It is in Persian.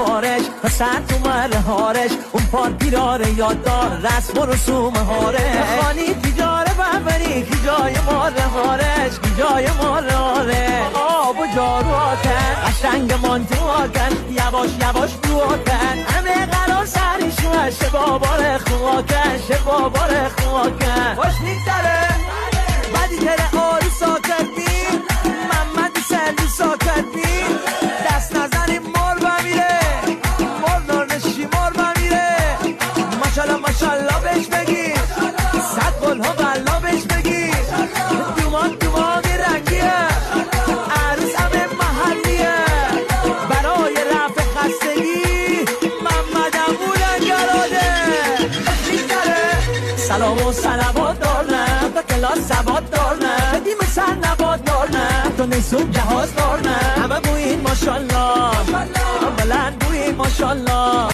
سوارش سر تو هارش اون پارتی داره یاددار رسم و رسوم هاره خانی تجاره ببری کی جای مال هارش کی جای مال هاره آب و جارو آتن قشنگ مانتو آکن یواش یواش تو آکن همه قرار سرشون شبابار خواکن شبابار خواکن خوش میگذره بدی تره آرو ساکت بین محمد سندی ساکت بین دست نزنیم مر بمیره مر نارنشی مر بمیره ماشالله ماشالله بهش بگی صد قل ها بلا بهش بگی دومان دومان رنگیه عروس همه محلیه برای رفع خستگی محمد امون گراده سلام و سلامات دارم تا کلاس سواد دارم دیم سر نباد دارم تو نیسون جهاز دارم همه بوین ماشالله بلند بوین ماشالله